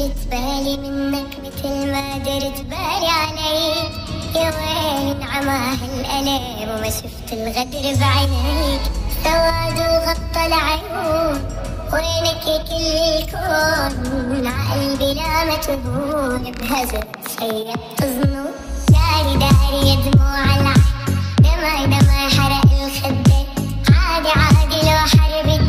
درت بالي منك مثل ما درت بالي عليك. يا ويلي انعمى هالقلب وما شفت الغدر بعينيك. سواد وغطى العيون وينك يا كل الكون. عقلبي لا ما تهون بهزر شيقت ظنون. داري داري يا دموع العين دمعي دمعي حرق الخدين. عادي عادي لو حربت